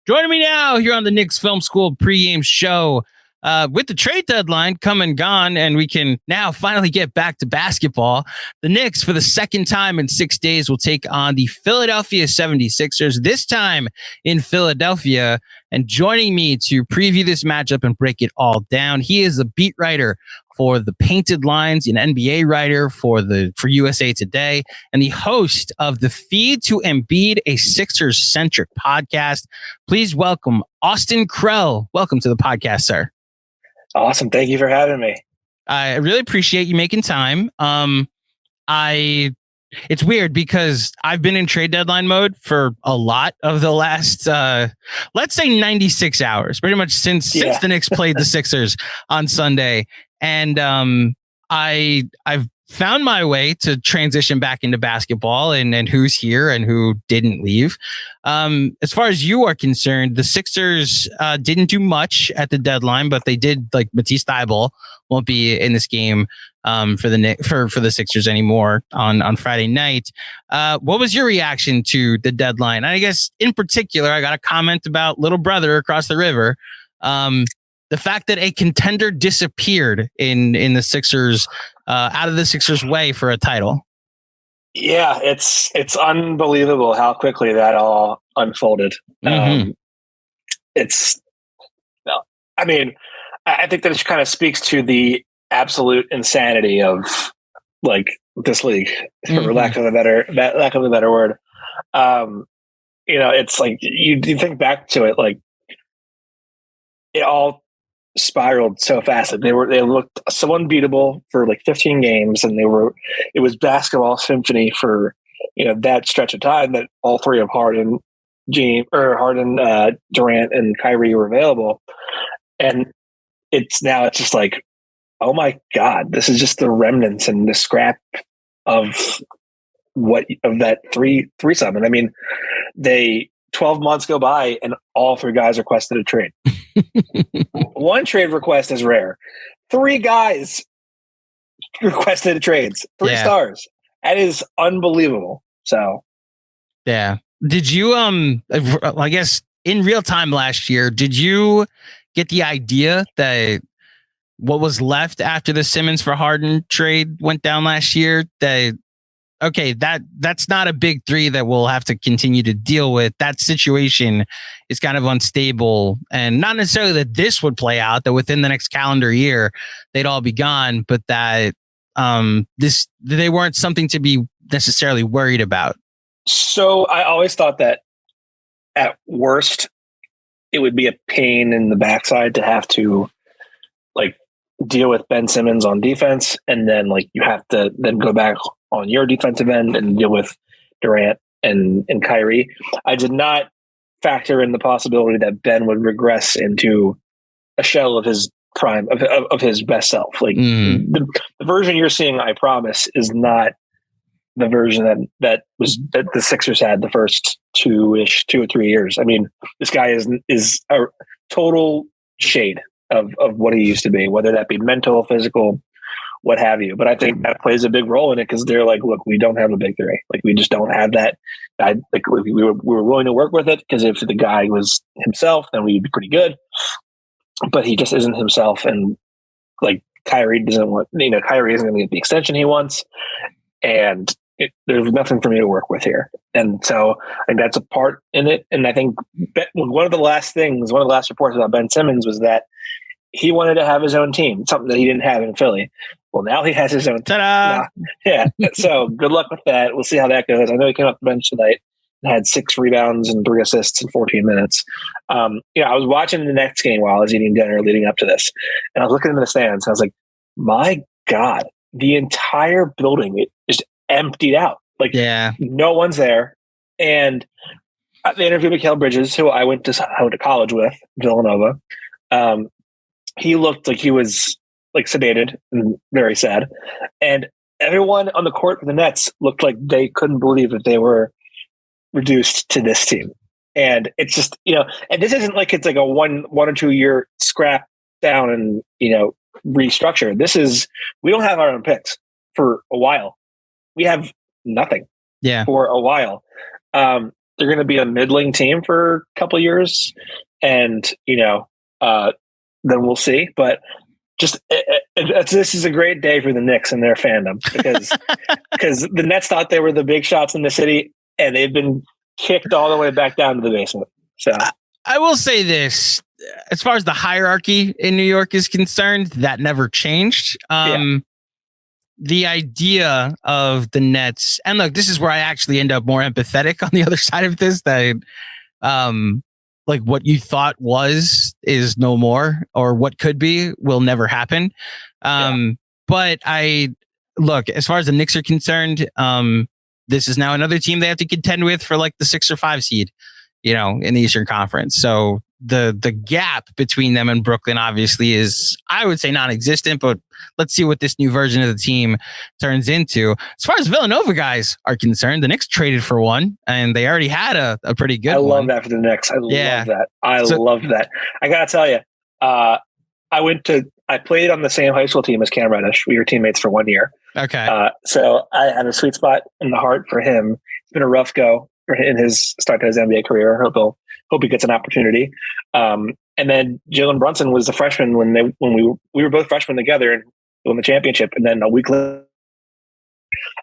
Joining me now here on the Knicks Film School pregame show with the trade deadline come and gone, and we can now finally get back to basketball. The Knicks, for the second time in 6 days, will take on the Philadelphia 76ers, this time in Philadelphia. And joining me to preview this matchup and break it all down, he is a beat writer for the Painted Lines, an NBA writer for USA Today, and the host of the Feed to Embiid, a Sixers-centric podcast. Please welcome Austin Krell. Welcome to the podcast, sir. Awesome. Thank you for having me. I really appreciate you making time. It's weird because I've been in trade deadline mode for a lot of the last, let's say 96 hours, pretty much since the Knicks played the Sixers on Sunday. And I've found my way to transition back into basketball and who's here and who didn't leave. As far as you are concerned, the Sixers didn't do much at the deadline, but they did, like, Matisse Thybulle won't be in this game for the Sixers anymore on Friday night. What was your reaction to the deadline? And I guess in particular, I got a comment about little brother across the river. The fact that a contender disappeared in the Sixers, out of the Sixers' way for a title. Yeah, it's unbelievable how quickly that all unfolded. Mm-hmm. I think that it kind of speaks to the absolute insanity of, like, this league, for lack of a better word. It's like you think back to it, like, it all spiraled so fast. They looked so unbeatable for like 15 games, and it was basketball symphony for that stretch of time that all three of Harden, Durant, and Kyrie were available. And it's just like, oh my God, this is just the remnants and the scrap of that threesome. And I mean, 12 months go by and all three guys requested a trade. One trade request is rare. 3 guys requested trades. 3 stars. That is unbelievable. So, yeah. Did you, I guess in real time last year, did you get the idea that what was left after the Simmons for Harden trade went down last year, that's not a big three that we'll have to continue to deal with? That situation is kind of unstable, and not necessarily that this would play out, that within the next calendar year they'd all be gone, but that they weren't something to be necessarily worried about. So I always thought that at worst it would be a pain in the backside to have to, like, deal with Ben Simmons on defense, and then, like, you have to then go back on your defensive end and deal with Durant and Kyrie. I did not factor in the possibility that Ben would regress into a shell of his prime, of his best self. Like, the version you're seeing, I promise, is not the version that the Sixers had the first 2 or 3 years. I mean, this guy is a total shade of what he used to be, whether that be mental, physical, what have you. But I think that plays a big role in it, because they're like, look, we don't have a big three. Like, we just don't have that. We were willing to work with it, because if the guy was himself, then we'd be pretty good. But he just isn't himself, and, like, Kyrie isn't going to get the extension he wants, and there's nothing for me to work with here. And so I think that's a part in it. And I think one of the last reports about Ben Simmons was that he wanted to have his own team, something that he didn't have in Philly. Well, now he has his own team. Yeah. So good luck with that. We'll see how that goes. I know he came off the bench tonight and had 6 rebounds and 3 assists in 14 minutes. I was watching the next game while I was eating dinner leading up to this, and I was looking into the stands, and I was like, my God, the entire building is emptied out. Like, no one's there. And they interviewed Mikal Bridges, who I went to college with, Villanova. He looked like he was, like, sedated and very sad. And everyone on the court for the Nets looked like they couldn't believe that they were reduced to this team. And it's just, and this isn't like it's like a one or 2 year scrap down and, restructure. This is, we don't have our own picks for a while. We have nothing for a while. they're going to be a middling team for a couple of years, and then we'll see. But this is a great day for the Knicks and their fandom because the Nets thought they were the big shots in the city, and they've been kicked all the way back down to the basement. So I will say this: as far as the hierarchy in New York is concerned, that never changed. The idea of the Nets, and look, this is where I actually end up more empathetic on the other side of this, that like what you thought was is no more, or what could be will never happen. But look, as far as the Knicks are concerned, this is now another team they have to contend with for like the 6 or 5 seed, in the Eastern Conference. So the gap between them and Brooklyn obviously is, I would say, non-existent, but let's see what this new version of the team turns into. As far as Villanova guys are concerned, the Knicks traded for one, and they already had a pretty good one. I love that for the Knicks. I love that. I love that. I got to tell you, I played on the same high school team as Cam Reddish. We were teammates for 1 year. Okay. So I had a sweet spot in the heart for him. It's been a rough go in his start to his NBA career. Hope he gets an opportunity. And then Jalen Brunson was a freshman when we were both freshmen together and won the championship. And then a week later,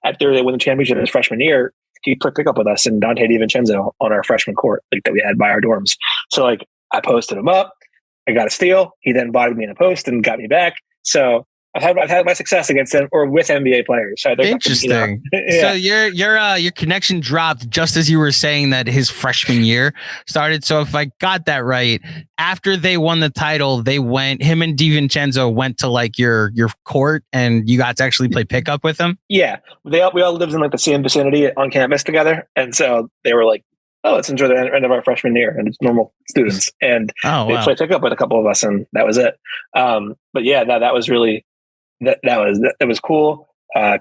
after they won the championship his freshman year, he played pickup with us and Dante DiVincenzo on our freshman court, like that we had by our dorms. So like I posted him up, I got a steal. He then bodied me in a post and got me back. So I've had my success against them or with NBA players. So interesting. So your connection dropped just as you were saying that his freshman year started. So if I got that right, after they won the title, him and DiVincenzo went to like your court, and you got to actually play pickup with them. Yeah, we all lived in like the same vicinity on campus together, and so they were like, "Oh, let's enjoy the end of our freshman year," and it's normal students, and they played pickup with a couple of us, and that was it. But yeah, that was really. That was cool.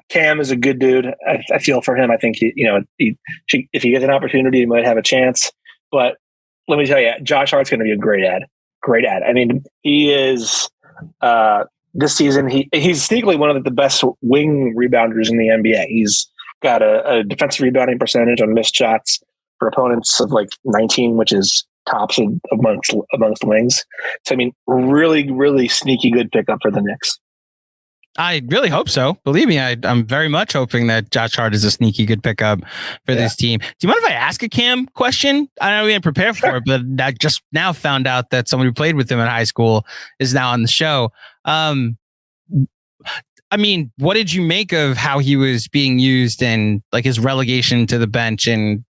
Cam is a good dude. I feel for him. I think if he gets an opportunity, he might have a chance. But let me tell you, Josh Hart's going to be a great ad. Great ad. I mean, he is this season. He's sneakily one of the best wing rebounders in the NBA. He's got a defensive rebounding percentage on missed shots for opponents of like 19, which is tops amongst wings. So I mean, really, really sneaky good pickup for the Knicks. I really hope so. Believe me, I'm very much hoping that Josh Hart is a sneaky good pickup for this team. Do you mind if I ask a Cam question? I know we didn't prepare for it, but I just now found out that someone who played with him in high school is now on the show. I mean, what did you make of how he was being used and like his relegation to the bench? And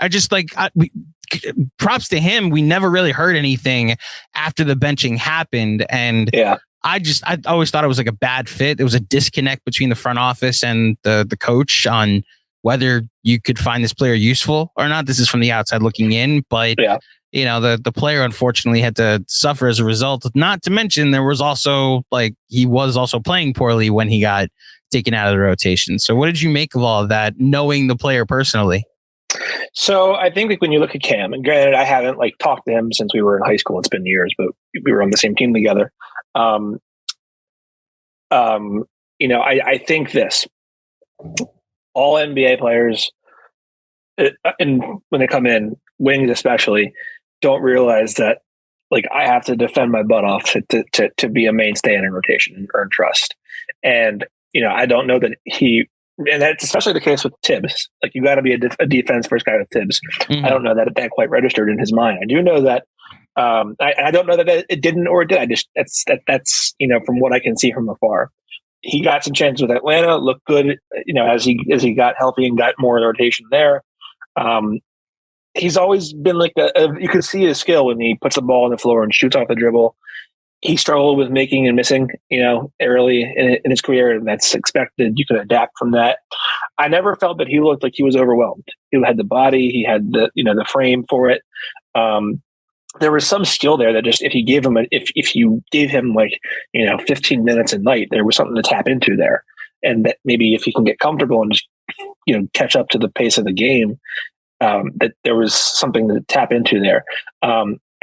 I just props to him. We never really heard anything after the benching happened. And I always thought it was like a bad fit. There was a disconnect between the front office and the coach on whether you could find this player useful or not. This is from the outside looking in, but the player unfortunately had to suffer as a result. Not to mention there was also he was also playing poorly when he got taken out of the rotation. So what did you make of all of that, knowing the player personally? So I think when you look at Cam, and granted, I haven't talked to him since we were in high school. It's been years, but we were on the same team together. I think this, all NBA players, and when they come in, wings especially, don't realize that I have to defend my butt off to be a mainstay in a rotation and earn trust. And, I don't know that and that's especially the case with Tibbs. You got to be a defense first guy with Tibbs. Mm-hmm. I don't know that quite registered in his mind. I do know that. I don't know that it didn't or it did. That's from what I can see from afar. He got some chances with Atlanta, looked good, as he got healthy and got more rotation there. He's always been you can see his skill when he puts the ball on the floor and shoots off the dribble. He struggled with making and missing, early in his career, and that's expected. You can adapt from that. I never felt that he looked like he was overwhelmed. He had the body, he had the frame for it. There was some skill there that just if you gave him 15 minutes a night, there was something to tap into there, and that maybe if he can get comfortable and just catch up to the pace of the game, that there was something to tap into there.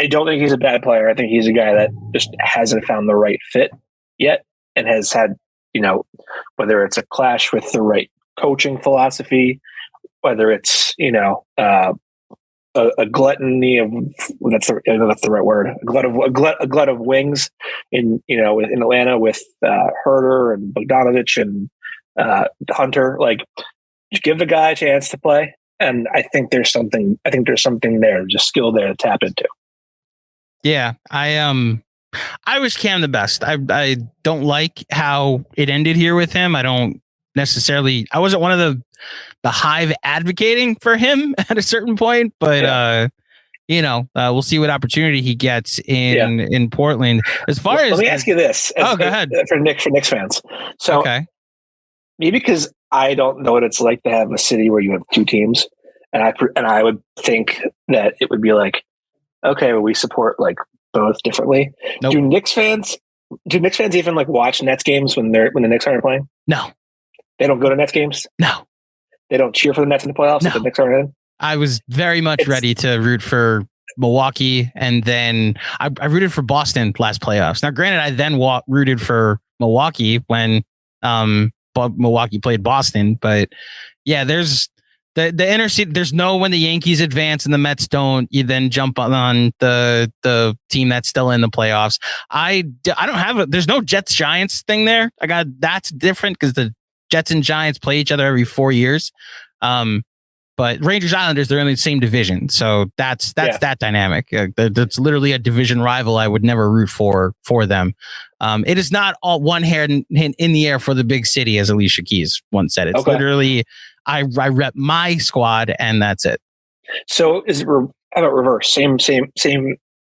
I don't think he's a bad player. I think he's a guy that just hasn't found the right fit yet, and has had whether it's a clash with the right coaching philosophy, whether it's a gluttony of that's the right word. A glut of wings in in Atlanta with Herter and Bogdanovich and Hunter. Like, just give the guy a chance to play, and I think there's something there, just skill there to tap into. Yeah, I wish Cam the best. I don't like how it ended here with him. I don't necessarily. I wasn't one of the Hive advocating for him at a certain point, but we'll see what opportunity he gets in Portland. As far as, let me ask you this. Go ahead. For Knicks fans. So okay. Maybe because I don't know what it's like to have a city where you have two teams, and I would think that it would be like, okay, well, we support like both differently. Nope. Do Knicks fans even like watch Nets games when the Knicks aren't playing? No. They don't go to Nets games? No. They don't cheer for the Nets in the playoffs if the Knicks aren't in? I was very much ready to root for Milwaukee, and then I rooted for Boston last playoffs. Now, granted, I then rooted for Milwaukee when Milwaukee played Boston, but yeah, there's the inner seat. There's no when the Yankees advance and the Mets don't, you then jump on the team that's still in the playoffs. I don't have there's no Jets Giants thing there. That's different because the Jets and Giants play each other every 4 years. But Rangers Islanders, they're in the same division. So that's that dynamic. That's literally a division rival. I would never root for them. It is not all one hand in the air for the big city, as Alicia Keys once said. It's literally, I rep my squad and that's it. So is it, how about reverse? Same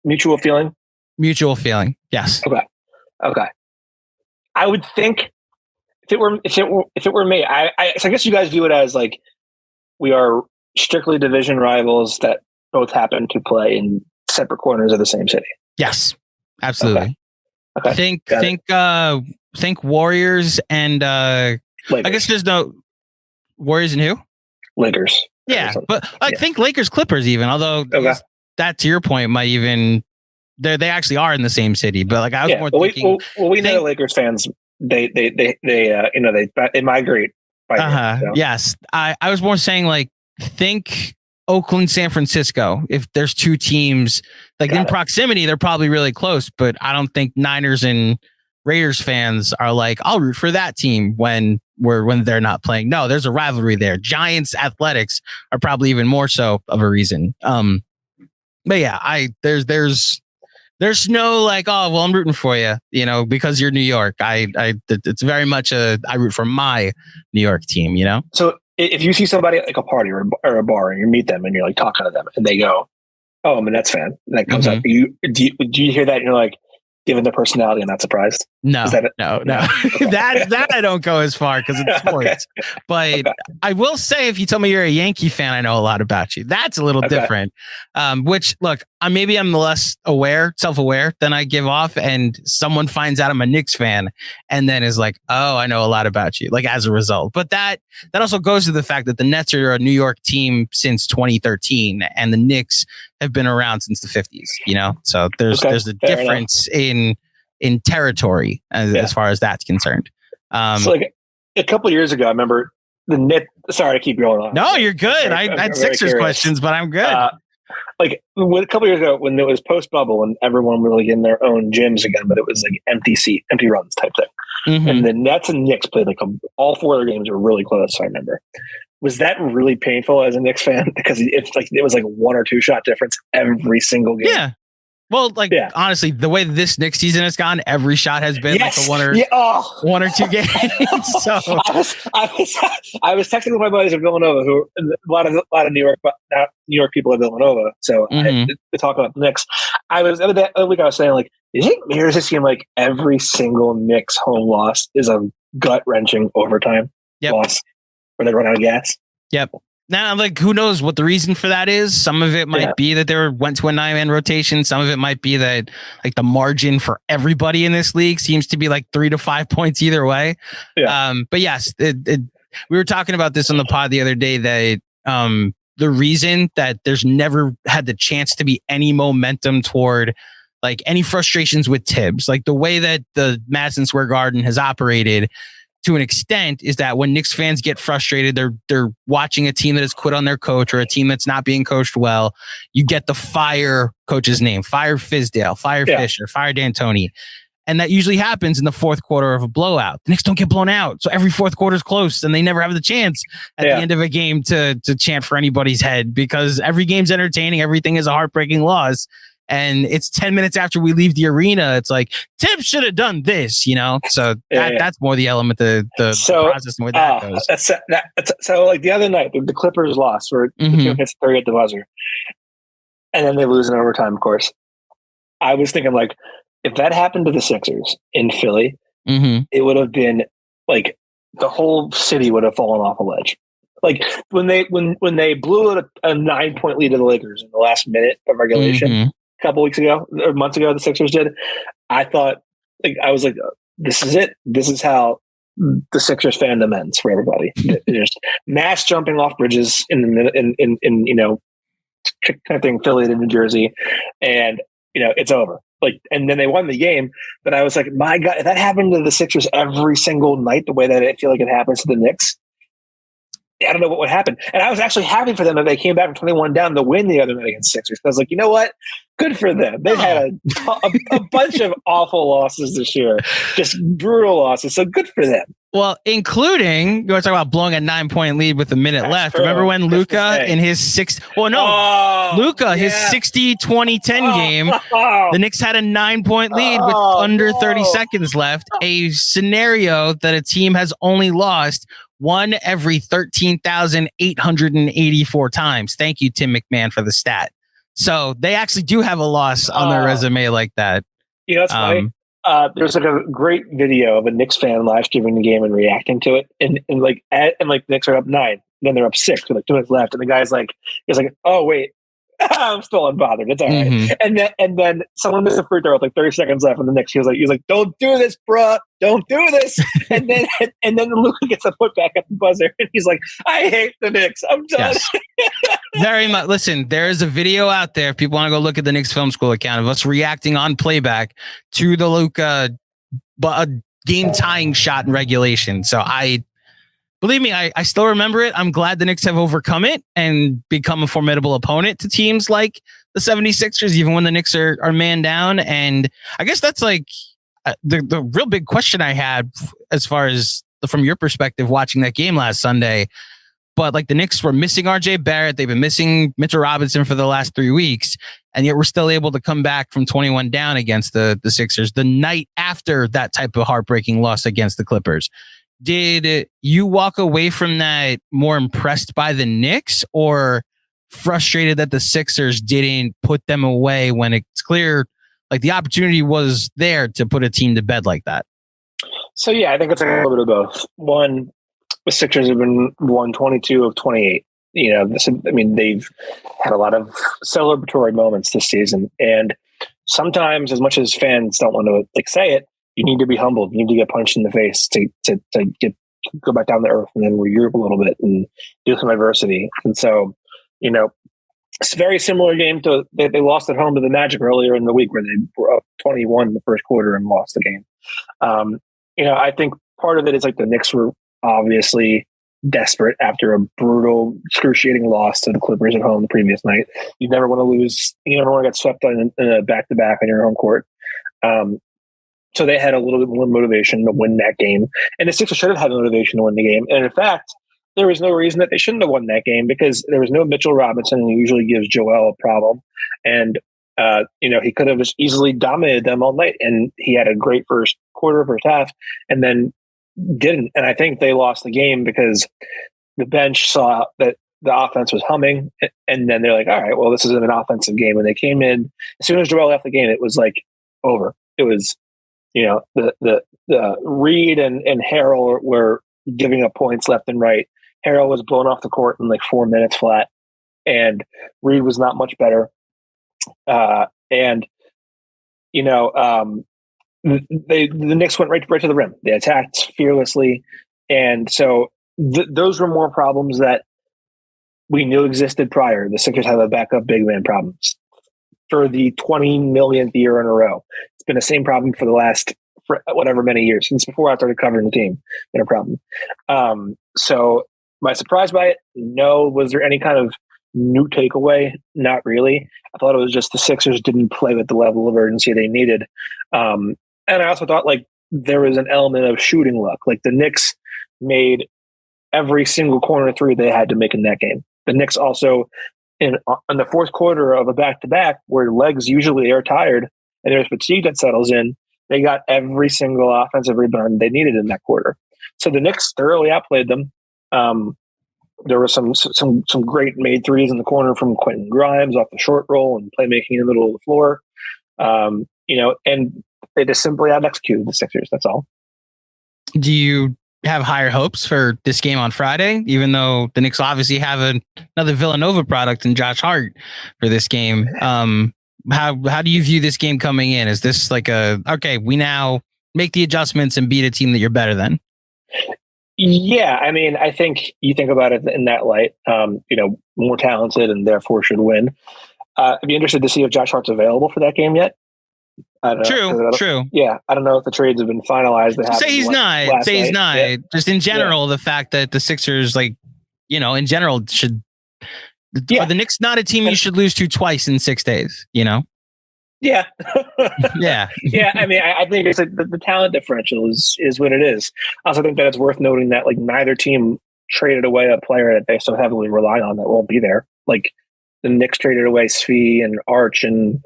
mutual feeling? Mutual feeling. Yes. Okay. I would think if it were me, so I guess you guys view it as like, we are strictly division rivals that both happen to play in separate corners of the same city. Yes, absolutely. Okay. Think Warriors and I guess there's no Warriors and who? Lakers. Yeah, but think Lakers Clippers even. Although that to your point might even they actually are in the same city. But like I was more thinking. We know Lakers fans. They migrate. Yes. I was more saying like think Oakland, San Francisco. If there's two teams like in proximity, they're probably really close, but I don't think Niners and Raiders fans are like, I'll root for that team when they're not playing. No, there's a rivalry there. Giants Athletics are probably even more so of a reason. But yeah, there's no like, oh, well, I'm rooting for you, because you're New York. It's very much I root for my New York team, So if you see somebody at like a party or a bar and you meet them and you're like talking to them and they go, oh, I'm a Nets fan. And that comes up. Do you hear that and you're like, given their personality, I'm not surprised? No. That I don't go as far because it's sports. But I will say, if you tell me you're a Yankee fan, I know a lot about you. That's a little different. Which, look, maybe I'm less self-aware than I give off, and someone finds out I'm a Knicks fan and then is like, oh, I know a lot about you, like as a result. But that also goes to the fact that the Nets are a New York team since 2013 and the Knicks have been around since the 50s, so there's a difference in territory as far as that's concerned. So like a couple of years ago, I remember the Knicks. Sorry to keep going on. No, you're good. I had Sixers questions, but I'm good. A couple of years ago when it was post bubble and everyone was like in their own gyms again, but it was like empty runs type thing. Mm-hmm. And the Nets and Knicks played all four of their games were really close. I remember. Was that really painful as a Knicks fan? Because it was like 1 or 2 shot difference every single game. Yeah. Well, honestly, the way this Knicks season has gone, every shot has been like a 1 or 2 games. So I was texting with my buddies in Villanova, who a lot of New York people at Villanova. So to talk about the Knicks, the other week I was saying like, do you think mirrors this seem like every single Knicks home loss is a gut wrenching overtime loss where they run out of gas? Yep. Now, who knows what the reason for that is? Some of it might be that they went to a 9-man rotation. Some of it might be that the margin for everybody in this league seems to be 3 to 5 points either way. Yeah. But yes, we were talking about this on the pod the other day that the reason that there's never had the chance to be any momentum toward any frustrations with Tibbs, the way that the Madison Square Garden has operated. to an extent is that when Knicks fans get frustrated, they're watching a team that has quit on their coach or a team that's not being coached well. You get the fire coach's name, fire Fizdale, fire Fisher, fire D'Antoni. And that usually happens in the fourth quarter of a blowout. The Knicks don't get blown out. So every fourth quarter is close and they never have the chance at the end of a game to chant for anybody's head because every game's entertaining. Everything is a heartbreaking loss. And it's 10 minutes after we leave the arena. It's like, Tim should have done this, So that's more the element, the process and where that goes. So like the other night, the Clippers lost where the team hits 30 at the buzzer. And then they lose in overtime, of course. I was thinking like, if that happened to the Sixers in Philly, it would have been like the whole city would have fallen off a ledge. Like when they blew a 9-point lead to the Lakers in the last minute of regulation a couple weeks ago or months ago, the Sixers did. I thought, I was like, this is it. This is how the Sixers fandom ends for everybody. Just mass jumping off bridges in connecting Philly to New Jersey, and it's over. And then they won the game. But I was like, my God, if that happened to the Sixers every single night, the way that I feel like it happens to the Knicks, I don't know what would happen. And I was actually happy for them that they came back from 21 down to win the other night against Sixers. I was like, you know what? Good for them. They've had a bunch of awful losses this year, just brutal losses. So good for them. Well, including, you want to talk about blowing a 9-point lead with a minute left. True. Remember when Luka in his his 60-20-10 game, the Knicks had a 9-point lead with under 30 seconds left. A scenario that a team has only lost one every 13,884 times. Thank you, Tim McMahon, for the stat. So they actually do have a loss on their resume like that. That's funny. There's like a great video of a Knicks fan live streaming the game and reacting to it, and the Knicks are up 9, then they're up 6 with 2 minutes left, and the guy's like, oh wait, I'm still unbothered. It's all right. And then someone missed a free throw with 30 seconds left, and the Knicks he was like, don't do this, bruh, don't do this. and then Luka gets a foot back at the buzzer, and he's like, I hate the Knicks. I'm done. Yes. Very much. Listen, there is a video out there. If people want to go look at the Knicks Film School account of us reacting on playback to the Luka game tying shot in regulation. So believe me, I still remember it. I'm glad the Knicks have overcome it and become a formidable opponent to teams like the 76ers, even when the Knicks are man down. And I guess that's the real big question I had as far as from your perspective watching that game last Sunday. But the Knicks were missing RJ Barrett. They've been missing Mitchell Robinson for the last 3 weeks. And yet we're still able to come back from 21 down against the Sixers the night after that type of heartbreaking loss against the Clippers. Did you walk away from that more impressed by the Knicks or frustrated that the Sixers didn't put them away when it's clear the opportunity was there to put a team to bed like that? So, yeah, I think it's a little bit of both. One, the Sixers have won 22 of 28. They've had a lot of celebratory moments this season. And sometimes, as much as fans don't want to say it, you need to be humbled. You need to get punched in the face to go back down to earth and then regroup a little bit and do some adversity. And so, it's a very similar game to they lost at home to the Magic earlier in the week where they were up 21 in the first quarter and lost the game. I think part of it is the Knicks were obviously desperate after a brutal, excruciating loss to the Clippers at home the previous night. You never want to lose. You never want to get swept in a back-to-back on your home court. So they had a little bit more motivation to win that game. And the Sixers should have had motivation to win the game. And in fact, there was no reason that they shouldn't have won that game because there was no Mitchell Robinson, who usually gives Joel a problem. And, he could have just easily dominated them all night. And he had a great first quarter, first half, and then didn't. And I think they lost the game because the bench saw that the offense was humming. And then they're like, all right, well, this isn't an offensive game. And they came in, as soon as Joel left the game, it was over. It was, the Reed and Harrell were giving up points left and right. Harrell was blown off the court in 4 minutes flat, and Reed was not much better. The Knicks went right to the rim. They attacked fearlessly, and so those were more problems that we knew existed prior. The Sixers have a backup big man problems for the 20 millionth year in a row. It's been the same problem for for whatever many years, since before I started covering the team. No problem. So am I surprised by it? No. Was there any kind of new takeaway? Not really. I thought it was just the Sixers didn't play with the level of urgency they needed. And I also thought like there was an element of shooting luck. Like the Knicks made every single corner three they had to make in that game. The Knicks also in the fourth quarter of a back-to-back where legs usually are tired and there's fatigue that settles in, they got every single offensive rebound they needed in that quarter. So the Knicks thoroughly outplayed them. There were some great made threes in the corner from Quentin Grimes off the short roll and playmaking in the middle of the floor. And they just simply out executed the Sixers. That's all. Do you have higher hopes for this game on Friday, even though the Knicks obviously have another Villanova product in Josh Hart for this game? How do you view this game coming in? Is this like okay, we now make the adjustments and beat a team that you're better than? Yeah, I mean, I think you think about it in that light, more talented and therefore should win. I'd be interested to see if Josh Hart's available for that game yet. I don't know. True. Yeah, I don't know if the trades have been finalized. Say he's not. Yeah. Just in general, the fact that the Sixers, in general, should. Yeah. Are the Knicks not a team you should lose to twice in 6 days? Yeah. Yeah. Yeah. I mean, I think it's like the talent differential is what it is. I also think that it's worth noting that like neither team traded away a player that they so heavily rely on that won't be there. Like the Knicks traded away Svi and Arch and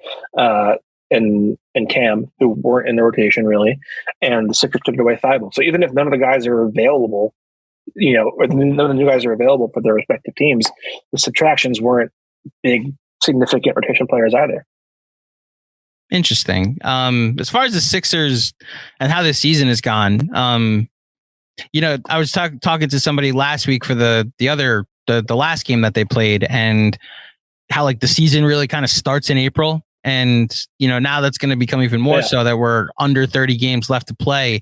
Cam, who weren't in the rotation really, and the Sixers took away Thibault. So even if none of the guys are available, or none of the new guys are available for their respective teams, the subtractions weren't big, significant rotation players either. Interesting. As far as the Sixers and how this season has gone, I was talking to somebody last week for the last game that they played, and how like the season really kind of starts in April. And, now that's going to become even more so that we're under 30 games left to play.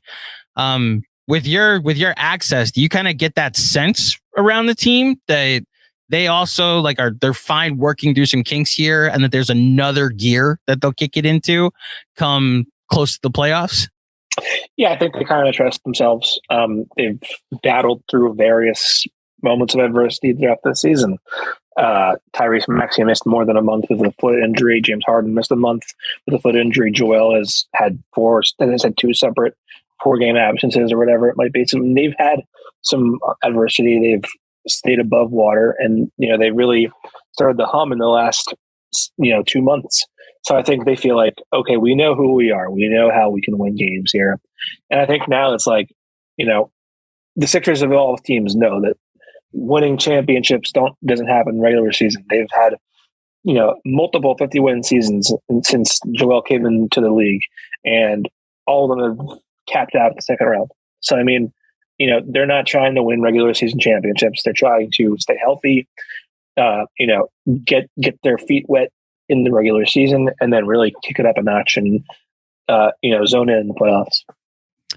With your access, do you kind of get that sense around the team that they also they're fine working through some kinks here and that there's another gear that they'll kick it into come close to the playoffs? Yeah, I think they kind of trust themselves. They've battled through various moments of adversity throughout the season. Tyrese Maxey missed more than a month with a foot injury. James Harden missed a month with a foot injury. Joel has had two separate 4-game absences or whatever it might be. So they've had some adversity. They've stayed above water, and they really started to hum in the last 2 months. So I think they feel like, okay, we know who we are. We know how we can win games here. And I think now it's like, the Sixers of all teams know that winning championships doesn't happen in regular season. They've had, multiple 50-win seasons since Joel came into the league, and all of them have capped out the second round. So, I mean, they're not trying to win regular season championships. They're trying to stay healthy, get their feet wet in the regular season, and then really kick it up a notch and, zone in the playoffs.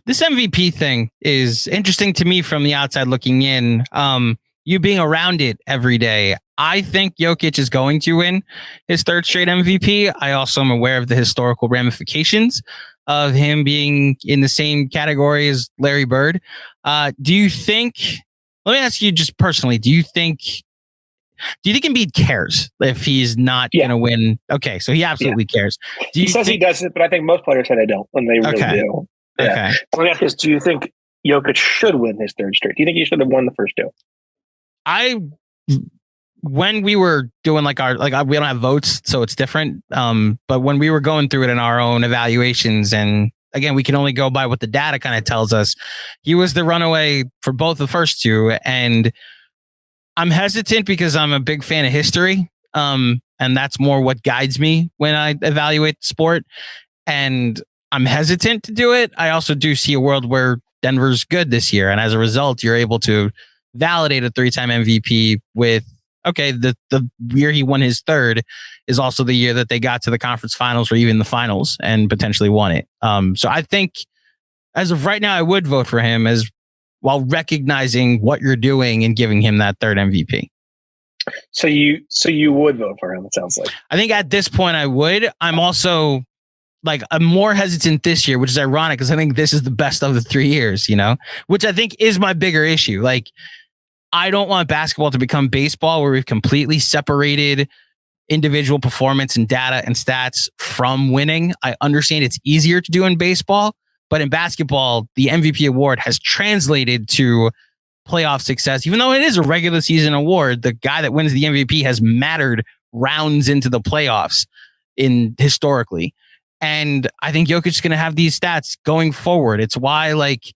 This MVP thing is interesting to me from the outside looking in. You being around it every day, I think Jokic is going to win his third straight MVP. I also am aware of the historical ramifications of him being in the same category as Larry Bird. Do you think, let me ask you just personally, do you think Embiid cares if he's not going to win? Okay, so he absolutely cares. He says he doesn't, but I think most players say they don't when they really do. Yeah. Okay. So let me ask this, do you think Jokic should win his third straight? Do you think he should have won the first two? When we were doing we don't have votes, so it's different. But when we were going through it in our own evaluations, and again, we can only go by what the data kind of tells us, he was the runaway for both the first two. And I'm hesitant because I'm a big fan of history. And that's more what guides me when I evaluate the sport. And I'm hesitant to do it. I also do see a world where Denver's good this year. And as a result, you're able to validate a 3-time MVP with, okay, the year he won his third is also the year that they got to the conference finals or even the finals and potentially won it. So I think as of right now, I would vote for him as while recognizing what you're doing and giving him that third MVP. So you would vote for him, it sounds like. I think at this point I would. I'm also like I'm more hesitant this year, which is ironic because I think this is the best of the 3 years, which I think is my bigger issue. Like, I don't want basketball to become baseball where we've completely separated individual performance and data and stats from winning. I understand it's easier to do in baseball, but in basketball, the MVP award has translated to playoff success. Even though it is a regular season award, the guy that wins the MVP has mattered rounds into the playoffs historically. And I think Jokic is going to have these stats going forward. It's why like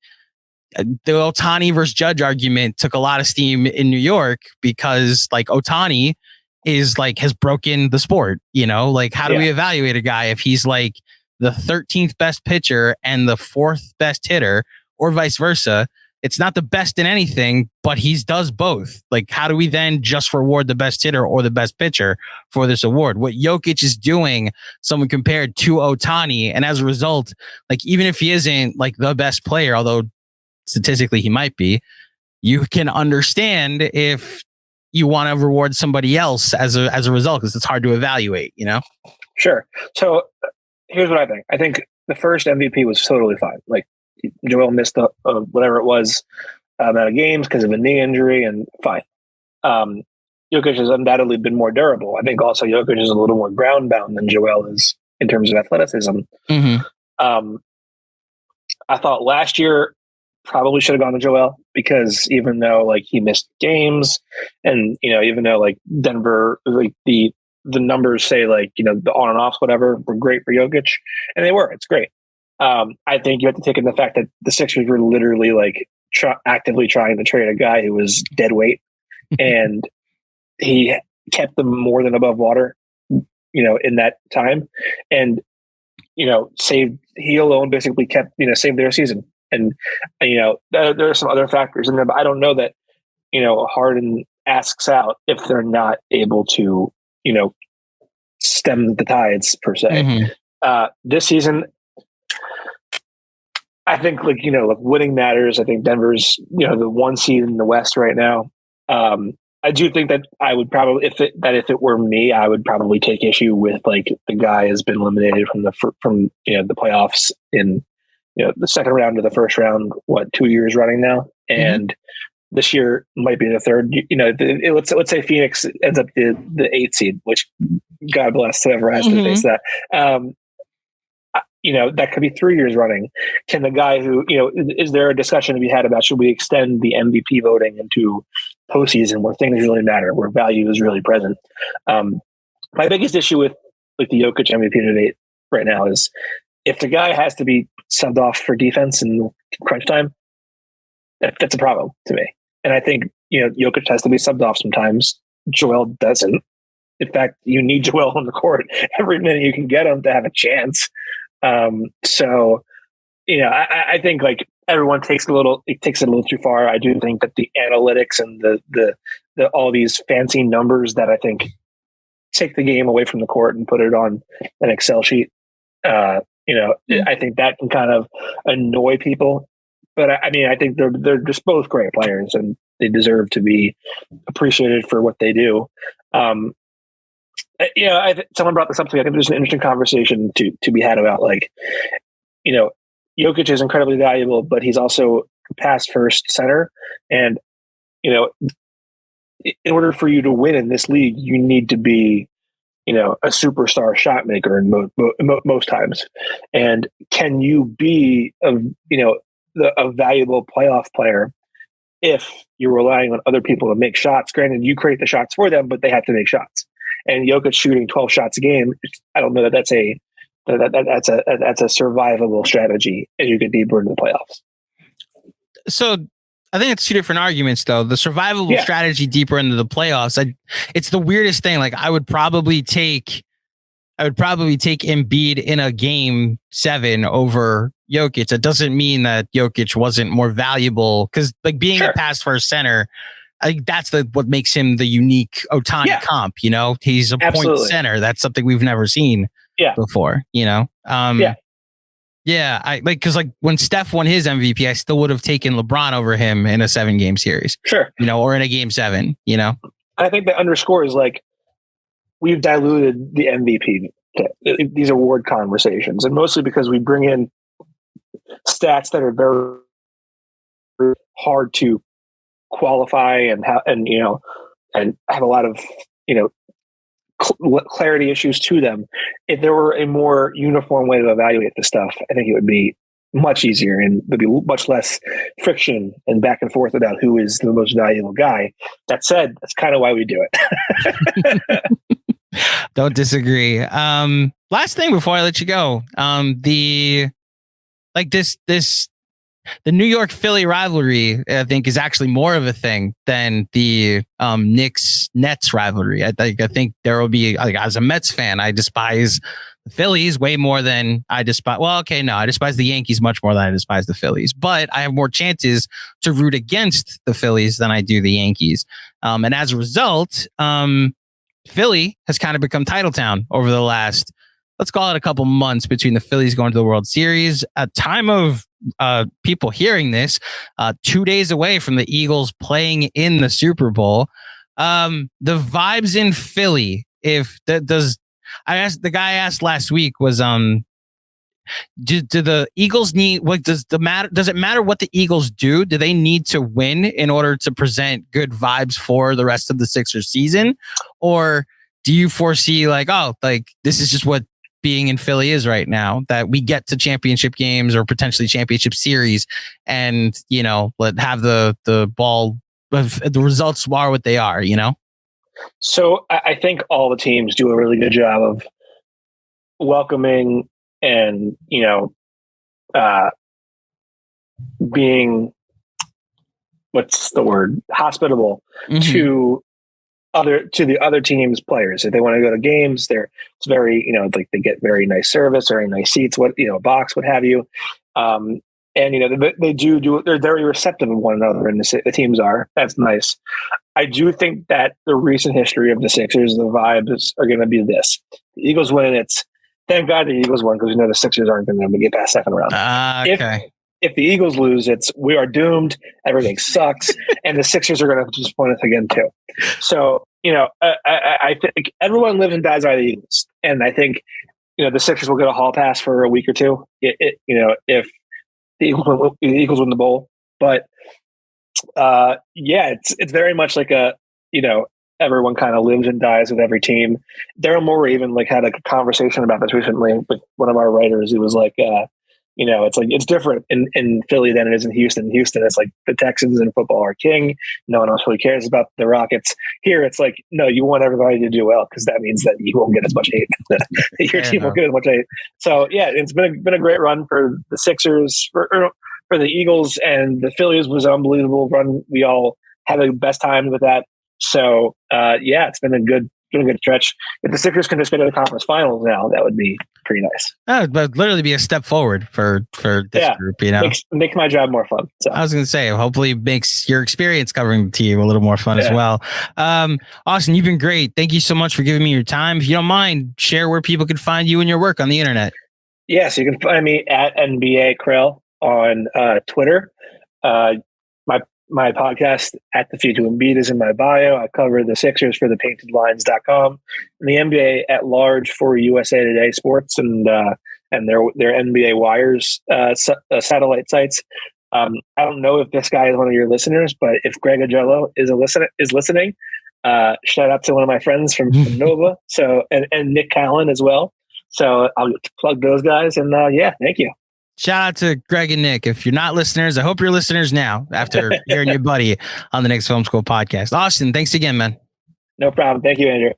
the Ohtani versus Judge argument took a lot of steam in New York because like Ohtani is like has broken the sport, like how do we evaluate a guy if he's like the 13th best pitcher and the 4th best hitter or vice versa? It's not the best in anything, but he does both. Like, how do we then just reward the best hitter or the best pitcher for this award? What Jokic is doing, someone compared to Ohtani, and as a result, like even if he isn't like the best player, although statistically he might be, you can understand if you want to reward somebody else as a result because it's hard to evaluate, Sure. So here's what I think. I think the first MVP was totally fine. Like, Joel missed whatever it was amount of games because of a knee injury, and fine. Jokic has undoubtedly been more durable. I think also Jokic is a little more ground bound than Joel is in terms of athleticism. Mm-hmm. I thought last year probably should have gone to Joel because even though like he missed games, and even though like Denver, like the numbers say like the on and offs whatever were great for Jokic, and they were. It's great. I think you have to take in the fact that the Sixers were literally like actively trying to trade a guy who was dead weight, and he kept them more than above water, in that time, and he alone basically kept saved their season. And there are some other factors in there, but I don't know that Harden asks out if they're not able to stem the tides per se. Mm-hmm. This season, I think like winning matters. I think Denver's the 1 seed in the West right now. I do think that I would probably if it were me, I would probably take issue with like the guy has been eliminated from the playoffs in the second round to the first round. 2 years running now, and this year might be the third. Let's say Phoenix ends up the 8th seed, which God bless whoever has to face that. That could be 3 years running. Can the guy who, is there a discussion to be had about should we extend the MVP voting into postseason where things really matter, where value is really present? My biggest issue with like the Jokic MVP debate right now is if the guy has to be subbed off for defense in crunch time, that's a problem to me. And I think, Jokic has to be subbed off sometimes. Joel doesn't. In fact, you need Joel on the court every minute you can get him to have a chance. So, I think like everyone takes it a little too far. I do think that the analytics and the all these fancy numbers that I think take the game away from the court and put it on an Excel sheet. I think that can kind of annoy people, but I think they're just both great players and they deserve to be appreciated for what they do. Someone brought this up to me. I think there's an interesting conversation to be had about like, Jokic is incredibly valuable, but he's also pass first center. And, in order for you to win in this league, you need to be, a superstar shot maker in most times. And can you be a valuable playoff player if you're relying on other people to make shots? Granted, you create the shots for them, but they have to make shots. And Jokic shooting 12 shots a game, I don't know that that's a survivable strategy as you get deeper into the playoffs. So I think it's two different arguments, though. The survivable strategy deeper into the playoffs, it's the weirdest thing. Like I would probably take Embiid in a game 7 over Jokic. That doesn't mean that Jokic wasn't more valuable because like being a pass first center, I think that's what makes him the unique Ohtani comp. He's a point center. That's something we've never seen before. I because like when Steph won his MVP, I still would have taken LeBron over him in a 7-game series. Sure, or in a game 7. I think that underscores like we've diluted the MVP these award conversations, and mostly because we bring in stats that are very hard to qualify and have a lot of clarity issues to them. If there were a more uniform way to evaluate the stuff, I think it would be much easier and there'd be much less friction and back and forth about who is the most valuable guy. That said, that's kind of why we do it. Don't disagree. Last thing before I let you go, the New York Philly rivalry, I think, is actually more of a thing than the Knicks Nets rivalry. I think there will be, as a Mets fan, I despise the Phillies way more than I despise. Well, okay, no, I despise the Yankees much more than I despise the Phillies, but I have more chances to root against the Phillies than I do the Yankees. And as a result, Philly has kind of become title town over the last, let's call it a couple months, between the Phillies going to the World Series. At time of people hearing this, 2 days away from the Eagles playing in the Super Bowl. The vibes in Philly, the guy I asked last week was, do the Eagles need, does it matter what the Eagles do? Do they need to win in order to present good vibes for the rest of the Sixers season? Or do you foresee this is just what being in Philly is right now, that we get to championship games or potentially championship series and, have the ball, the results are what they are, So I think all the teams do a really good job of welcoming and, being, what's the word, hospitable to the other team's players. If they want to go to games, it's very, they get very nice service, very nice seats, box, what have you. And, they're very receptive of one another, and the teams are. That's nice. I do think that the recent history of the Sixers, the vibes are going to be this. The Eagles win, thank God the Eagles won, because the Sixers aren't going to get past second round. Okay. If the Eagles lose, we are doomed. Everything sucks, and the Sixers are going to disappoint us again too. So I think everyone lives and dies by the Eagles, and I think the Sixers will get a hall pass for a week or two. If the Eagles win the bowl, but it's very much like everyone kind of lives and dies with every team. Daryl Morey even had a conversation about this recently with one of our writers. It was it's different in Philly than it is in Houston. In Houston, it's like the Texans in football are king. No one else really cares about the Rockets. Here, it's no, you want everybody to do well, because that means that you won't get as much hate. Your team won't get as much hate. So it's been a great run for the Sixers, for the Eagles, and the Phillies was an unbelievable run. We all had the best time with that. So it's been a good stretch. If the Sixers can just go to the conference finals now, that would be pretty nice. That would literally be a step forward for this group, Makes my job more fun. So I was going to say, hopefully makes your experience covering the team a little more fun as well. Austin, you've been great. Thank you so much for giving me your time. If you don't mind, share where people can find you and your work on the internet. Yes, you can find me at NBA Krell on Twitter. My podcast, At the Feed to Embiid, is in my bio. I cover the Sixers for thepaintedlines.com and the NBA at large for USA Today Sports and their NBA Wires satellite sites. I don't know if this guy is one of your listeners, but if Greg Agello is listening, shout out to one of my friends from Nova, and Nick Callan as well. So I'll plug those guys, and thank you. Shout out to Greg and Nick. If you're not listeners, I hope you're listeners now after hearing your buddy on the Knicks Film School podcast. Austin, thanks again, man. No problem. Thank you, Andrew.